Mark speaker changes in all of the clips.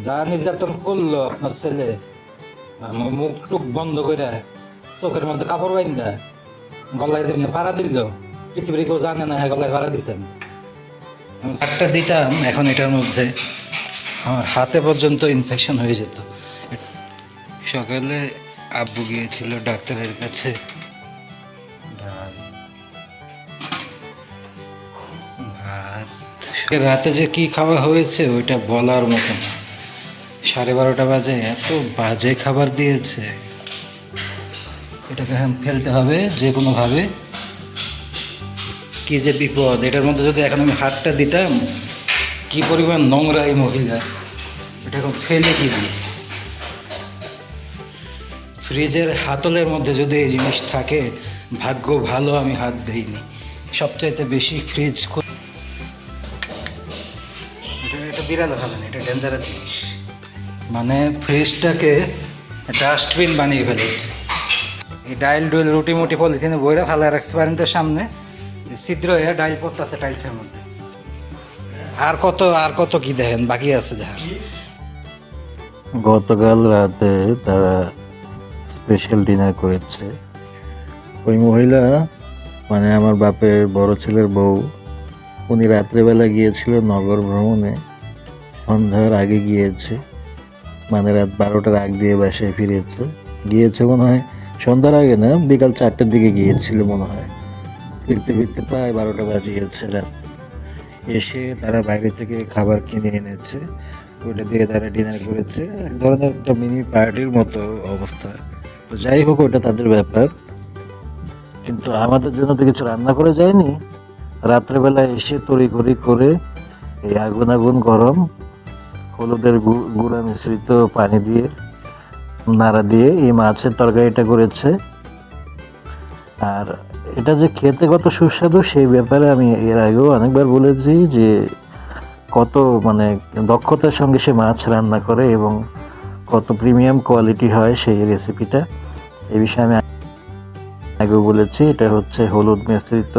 Speaker 1: যা নির্যাতন করলো আপনার ছেলে, মুখ টুক বন্ধ করে চোখের মধ্যে কাপড় বাইন্দা গলায় যেমনি পাড়া দিল, পৃথিবীর কেউ জানে না হ্যাঁ গলায় পাড়া দিচ্ছেন। আমি চারটা দিতাম, এখন এটার মধ্যে আমার হাতে পর্যন্ত ইনফেকশন হয়ে যেত। সকালে আব্বু গিয়েছিল ডাক্তারের কাছে। ডাল, ভাত, রাতে যে কি খাওয়া হয়েছে ওইটা বলার মতো না। 12:30 বাজে এত বাজে খাবার দিয়েছে, এটাকে এখন ফেলতে হবে যে কোনোভাবে। কি যে বিপদ, এটার মধ্যে যদি এখন আমি হাতটা দিতাম, কি পরিমাণ নোংরা এই মহিলা, এটা এখন ফেলে কি দিই। ফ্রিজের হাতলের মধ্যে যদি এই জিনিস থাকে, ভাগ্য ভালো আমি হাত দিইনি। সবচাইতে বেশি ফ্রিজ এটা বিড়ালে ফেলেন, এটা ডেঞ্জারাস জিনিস। মানে ফ্রিজটাকে ডাস্টবিন বানিয়ে ফেলেছে। এই ডাইল ডুইল রুটি মুটি পলিথিনে বইরা ফেলা রাখছে কারেন্টের সামনে, ছিদ্র হয়ে ডাইল পড়তেছে টাইলসের মধ্যে। আর কত কি দেখেন বাকি আছে যার।
Speaker 2: গতকাল রাতে তারা স্পেশাল ডিনার করেছে। ওই মহিলা মানে আমার বাপের বড় ছেলের বউ, উনি রাত্রেবেলা গিয়েছিল নগর ভ্রমণে, সন্ধ্যার আগে গিয়েছে, মানে রাত 12টার আগ দিয়ে বাসায় গিয়েছে মনে হয় সন্ধ্যার আগে না, বিকাল 4টার দিকে গিয়েছিল মনে হয়। ফিরতে ফিরতে প্রায় 12টা বাজিয়েছে রাত। এসে তারা বাইরে থেকে খাবার কিনে এনেছে, ওইটা দিয়ে তারা ডিনার করেছে। এক ধরনের একটা মিনি পার্টির মতো অবস্থা। তো যাই হোক, ওইটা তাদের ব্যাপার, কিন্তু আমাদের জন্য তো কিছু রান্না করে যায়নি। রাত্রেবেলা এসে তড়িঘড়ি করে এই আগুন আগুন গরম হলুদের গুঁড়া মিশ্রিত পানি দিয়ে নাড়া দিয়ে এই মাছের তরকারিটা করেছে। আর এটা যে খেতে কত সুস্বাদু সেই ব্যাপারে আমি এর আগেও অনেকবার বলেছি যে কত মানে দক্ষতার সঙ্গে সে মাছ রান্না করে এবং কত প্রিমিয়াম কোয়ালিটি হয় সেই রেসিপিটা। এই বিষয়ে আমি আগেও বলেছি। এটা হচ্ছে হলুদ মিশ্রিত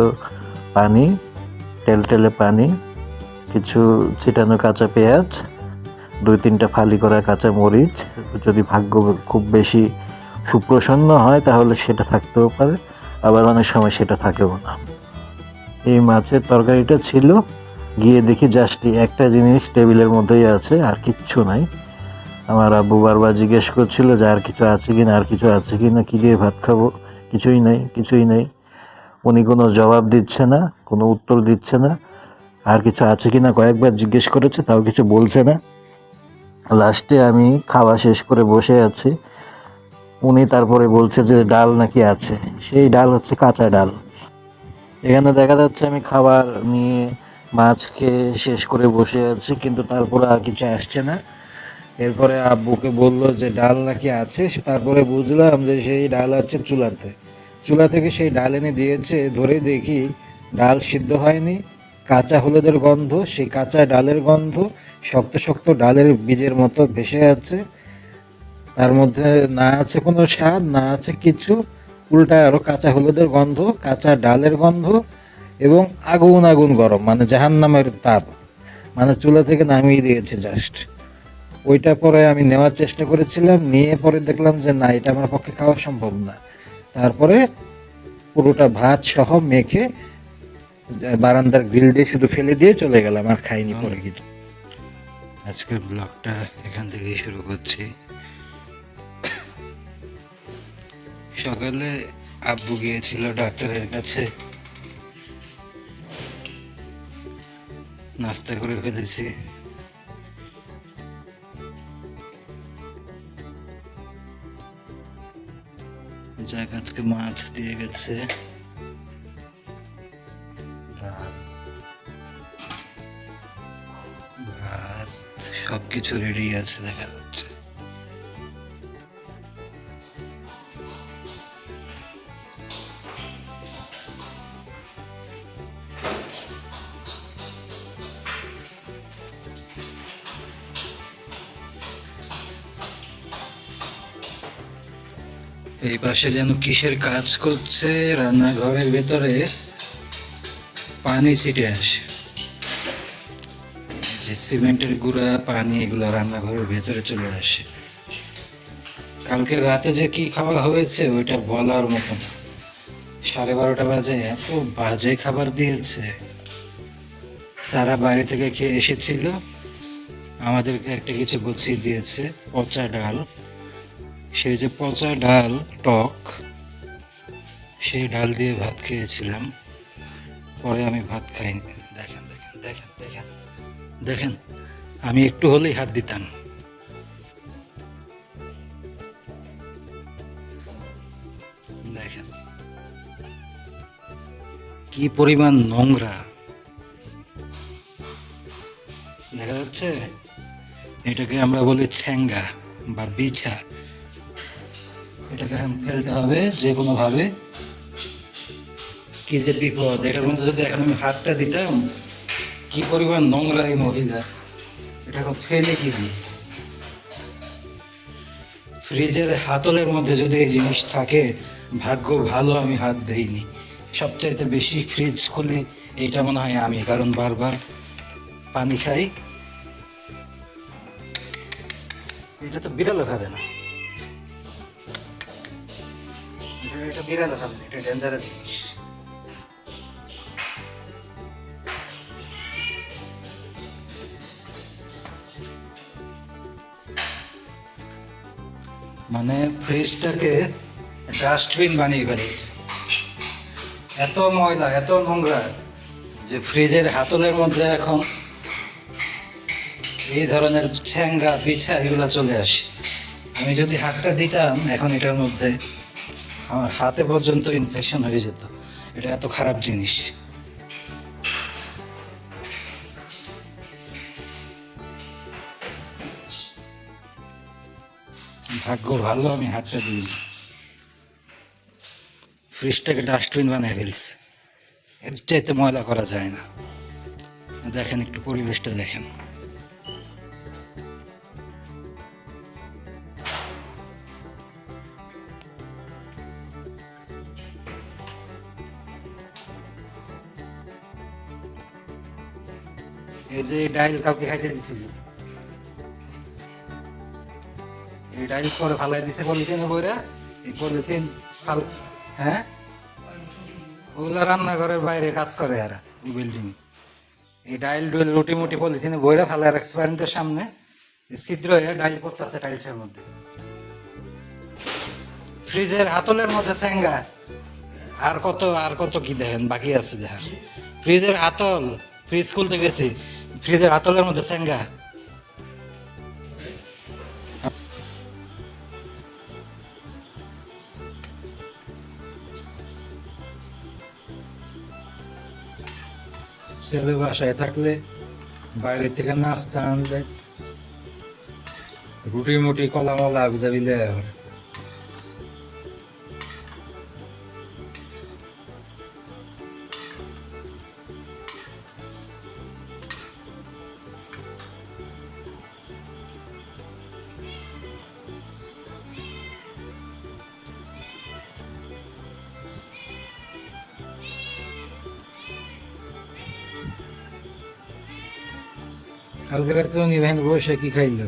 Speaker 2: পানি, টেলটেলে পানি, কিছু ছিটানো কাঁচা পেঁয়াজ, 2-3টা ফালি করা কাঁচা মরিচ। যদি ভাগ্য খুব বেশি সুপ্রসন্ন হয় তাহলে সেটা থাকতেও পারে, আবার অনেক সময় সেটা থাকেও না। এই মাছের তরকারিটা ছিল, গিয়ে দেখি জাস্ট একটা জিনিস টেবিলের মধ্যেই আছে, আর কিচ্ছু নাই। আমার আব্বু বারবার জিজ্ঞেস করছিল যে আর কিছু আছে কিনা, আর কিছু আছে কিনা, কী দিয়ে ভাত খাবো, কিছুই নেই, কিছুই নেই। উনি কোনো জবাব দিচ্ছে না, কোনো উত্তর দিচ্ছে না। আর কিছু আছে কিনা কয়েকবার জিজ্ঞেস করেছে, তাও কিছু বলছে না। লাস্টে আমি খাওয়া শেষ করে বসে আছি, উনি তারপরে বলছে যে ডাল নাকি আছে। সেই ডাল হচ্ছে কাঁচা ডাল। এখানে দেখা যাচ্ছে আমি খাবার নিয়ে মাছ খেয়ে শেষ করে বসে আছি, কিন্তু তারপরে আর কিছু আসছে না। এরপরে আব্বুকে বলল যে ডাল নাকি আছে, তারপরে বুঝলাম যে সেই ডাল আছে চুলাতে। চুলা থেকে সেই ডাল এনে দিয়েছে, ধরে দেখি ডাল সিদ্ধ হয়নি, কাঁচা হলুদের গন্ধ, সেই কাঁচা ডালের গন্ধ শক্ত শক্ত ডালের বীজের মতো ভেসে আছে। তার মধ্যে না আছে কোনো স্বাদ, না আছে কিছু, উল্টা আরও কাঁচা হলুদের গন্ধ, কাঁচা ডালের গন্ধ, এবং আগুন আগুন গরম, মানে জাহান্নামের তাপ, মানে চুলা থেকে নামিয়ে দিয়েছে জাস্ট। ওইটা পরে আমি নেওয়ার চেষ্টা করেছিলাম, নিয়ে পরে দেখলাম যে না, এটা আমার পক্ষে খাওয়া সম্ভব না। তারপরে পুরোটা ভাত সহ মেখে বারান্দার গ্রিল দিয়ে শুধু ফেলে দিয়ে চলে গেলাম, আর খাইনি পরে কিছু।
Speaker 1: আজকের ব্লগটা এখান থেকেই শুরু করছি। সকালে আব্বু গিয়েছিল ডাক্তারের কাছে, নাস্তা করে ফেলেছি। যাক, আজকে মাছ দিয়ে গেছে, ডাল, ভাত, সব কিছু রেডি আছে দেখা যাচ্ছে। এই পাশে যেন কিসের কাজ করছে, রান্নাঘরের ভেতরে পানি ছিটে আসে। যে সিমেন্টের গুঁড়া পানি এগুলো রান্নাঘরের ভেতরে চলে আসে। কালকে রাতে যে কি খাওয়া হয়েছে ওইটা বলার মতো না। 12:30 বাজে এত বাজে খাবার দিয়েছে। তারা বাইরে থেকে খেয়ে এসেছিল, আমাদেরকে একটা কিছু গুছিয়ে দিয়েছে, পচা ডাল। সেই যে পচা ডাল টক, সেই ডাল দিয়ে ভাত খেয়েছিলাম। পরে আমি ভাত খাইনি। দেখেন দেখেন দেখেন দেখেন দেখেন, আমি একটু হলেই হাত দিতাম। দেখেন কি পরিমাণ নোংরা দেখা যাচ্ছে। এটাকে আমরা বলি ছ্যাঙ্গা বা বিছা। এটাকে ফেলতে হবে যে কোনো ভাবে। কি যে বিপদ, এটার মধ্যে যদি এখন আমি হাতটা দিতাম, কি পরিমাণ নোংরা এই মহিলা। এটা এখন ফেলে কি দিই? ফ্রিজের হাতলের মধ্যে যদি এই জিনিস থাকে, ভাগ্য ভালো আমি হাত দেইনি। সবচাইতে বেশি ফ্রিজ খুলি এইটা মনে হয় আমি, কারণ বারবার পানি খাই। এটা তো বিড়ালও খাবে না, এটা বিড়ালও খাবে না, এটা ডেঞ্জারাস জিনিস। মানে ফ্রিজটাকে ডাস্টবিন বানিয়ে ফেলেছে। এত ময়লা এত নোংরা যে ফ্রিজের হাতলের মধ্যে এখন এই ধরনের ছ্যাঙ্গা বিছা এগুলো চলে আসে। আমি যদি হাতটা দিতাম এখন এটার মধ্যে, আমার হাতে পর্যন্ত ইনফেকশন হয়ে যেত। এটা এত খারাপ জিনিস। ভাগ্য ভালো আমি হাতটা দিই। ফ্রিজটাকে ডাস্টবিন বানিয়ে ফেলছে। এর চাইতে ময়লা করা যায় না। দেখেন একটু পরিবেশটা দেখেন। এই যে ডাইল কালকে খাইতে দিছিল, এই ডাইল পরে ফালাই দিছে পলিথিনে বইরা। এই পলিথিন ফাল, হ্যাঁ ওগুলা রান্নাঘরের বাইরে কাজ করে এরা ওই বিল্ডিং। এই ডাইল ডুইল রুটি মুটি পলিথিনে বইরা ফালাই রাখছে বারিন্দার সামনে। ছিদ্র হয়ে ডাইল পড়তেছে টাইলসের মধ্যে। ফ্রিজের হাতলের মধ্যে স্যাঙ্গা। আর কত কি দেখেন বাকি আছে দেখেন। ফ্রিজের হাতল, ফ্রিজ খুলতে গেছি, ফ্রিজের হাতলের মধ্যে স্যাঙ্গা। ছেলে বাসায় থাকলে বাইরে থেকে নাস্তা আনলে রুটি মুটি কলা মলা আবিজাবিলে। কালকে রাত্রে উনি ভ্যান বসে কি খাইল?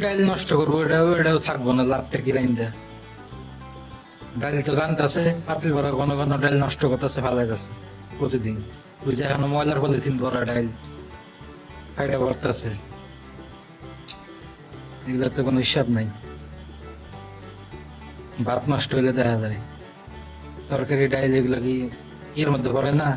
Speaker 1: ডাইল নষ্ট করবো, এটাও থাকবো না, লাভটা কি লাইন দেয়। ডাইল তো জানতেছে পাতিল ভরা, ঘন ঘন ডাইল নষ্ট করতেছে, ফালাইতেছে প্রতিদিন। ওই যে এখনো ময়লার পলিথিন ভরা ডাইল খাইটা ভরতেছে। এগুলোর তো কোনো হিসাব নাই। ভাত নষ্ট হইলে দেখা যায়। তরকারি ডাইল এগুলো কি এর মধ্যে পড়ে না?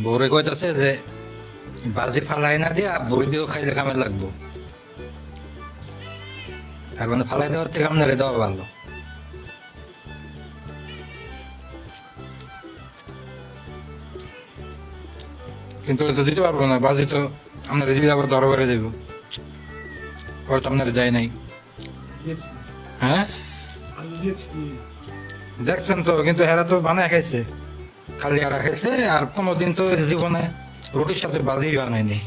Speaker 1: বউরে কইতাছে যে বাজি ফালাই না দিয়ে বই দিয়েও খাইলে কামে লাগবো। তার মানে ফালাই দেওয়ার থেকে আপনারে দেওয়া ভালো। কিন্তু ওটা তো দিতে পারবো না, বাজি তো আপনারা দিলে আবার ধরা করে দেবো। ওর তো আপনারা যায় নাই। হ্যাঁ দেখছেন তো, কিন্তু হেরা তো বানায় খাইছে, খালি এরা খাইছে। আর কোনোদিন তো জীবনে রুটির সাথে বাজি বানায়নি।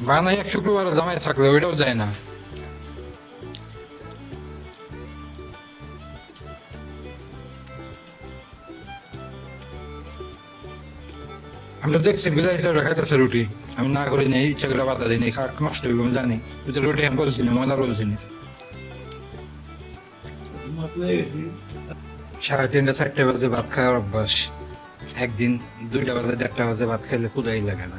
Speaker 1: বানাই এক শুক্রবার জামাই থাকলে ওইটাও যায় না। আমি তো দেখছি বিলাই চাউল খাইতেছে রুটি, আমি না করি না, ইচ্ছা করে বাধা দিই, খাক নষ্ট হইব আমি জানি। তুই তো রুটি আমি বলছি না, ময়দা বলছি না। 3:30 4টা বাজে ভাত খাওয়ার অভ্যাস। একদিন 2টা বাজে 1:30 বাজে ভাত খাইলে ক্ষুধাই লাগে না।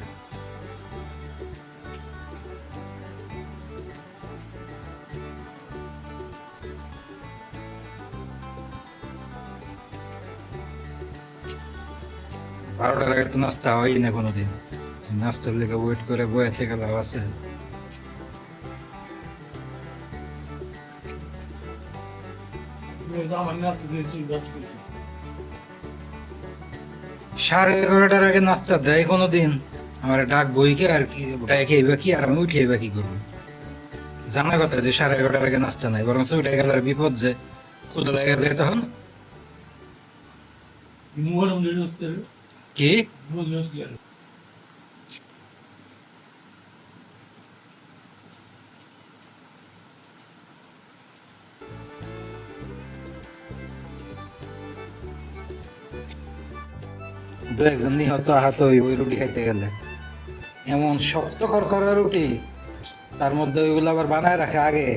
Speaker 1: বারোটার আগে তো নাস্তা হয় না কোনোদিন। নাস্তার লেগে ওয়েট করে বয়ে থেকে লাভ আছে? সাড়ে 11টার আগে নাস্তা দেয় কোনোদিন? আমার ডাক বইকে আর কি, ডাকে এবার কি আর আমি উঠে এবার কি করবো? জানা কথা যে 11:30টার আগে নাস্তা নাই, বরং উঠে গেলে আর বিপদ, যে ক্ষুদা লেগে যায় তখন। কি 2-1 জন নিহত আহত হইব ওই রুটি খাইতে গেলে। এমন শক্ত খরখরা রুটি, তার মধ্যে ওইগুলো আবার বানায় রাখে আগে,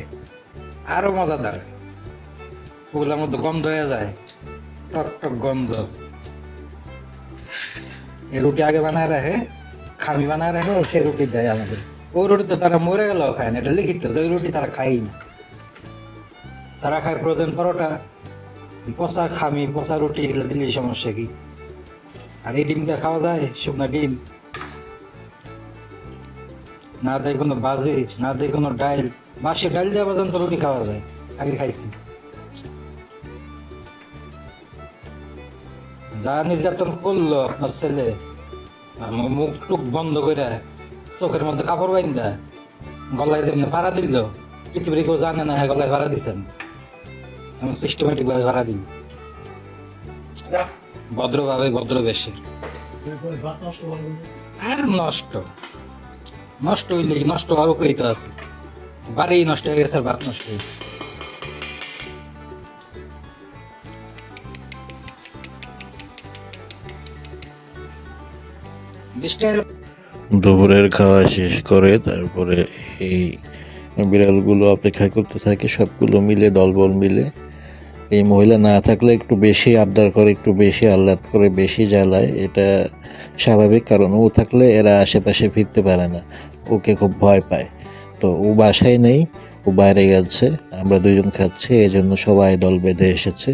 Speaker 1: আরো মজাদার। ওগুলোর মধ্যে গন্ধ হয়ে যায়, টক টক গন্ধ। এই রুটি আগে বানায় রাখে, খামি বানায় রাখে, সে রুটি দেয় আমাদের। ওই রুটি তো তারা মরে গেল খায় না, এটা লিখিত যে ওই রুটি তারা খাই না। তারা খায় ফ্রোজেন পরোটা, পচা খামি, পচা রুটি, এগুলো দিলেই সমস্যা কি? আর এই ডিমটা খাওয়া যায়, শুকনো ডিম, না দেয় কোনো বাজে, না দেয় কোনো ডাইল। বাসে ডাইল দেওয়া পর্যন্ত রুটি খাওয়া যায়, আগে খাইছি। যা নির্যাতন করলো আপনার ছেলে, মুখ টুক বন্ধ করে চোখের মধ্যে কাপড় বাইন্দা গলায় যেমনি ভাড়া দিল, পৃথিবীর কেউ জানে না হ্যাঁ গলায় ভাড়া দিচ্ছেন, এমন সিস্টেমেটিক ভাবে ভাড়া দিল, ভদ্রভাবে ভদ্রবেশে। আর নষ্ট নষ্ট হইলে কি নষ্ট হওয়ার উপরেই তো আছে, বাড়ি নষ্ট হয়ে গেছে আর ভাত নষ্ট হয়ে গেছে।
Speaker 2: দুপুরের খাওয়া শেষ করে তারপরে এই বিড়ালগুলো অপেক্ষা করতে থাকে, সবগুলো মিলে দলবল মিলে। এই মহিলা না থাকলে একটু বেশি আবদার করে, একটু বেশি আহ্লাদ করে, বেশি জ্বালায়, এটা স্বাভাবিক। কারণ ও থাকলে এরা আশেপাশে ফিরতে পারে না, ওকে খুব ভয় পায়। তো ও বাসায় নেই, ও বাইরে গেছে, আমরা দুজন খাচ্ছি, এই জন্য সবাই দল বেঁধে এসেছে।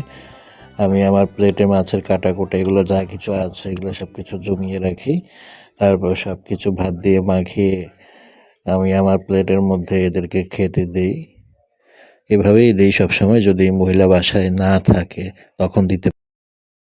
Speaker 2: আমি আমার প্লেটে মাছের কাটাকুটা এগুলো যা কিছু আছে এগুলো সব কিছু জমিয়ে রাখি, তারপর সব কিছু ভাত দিয়ে মাখিয়ে আমি আমার প্লেটের মধ্যে এদেরকে খেতে দিই। এভাবেই দিই সবসময়, যদি মহিলা বাসায় না থাকে তখন দিতে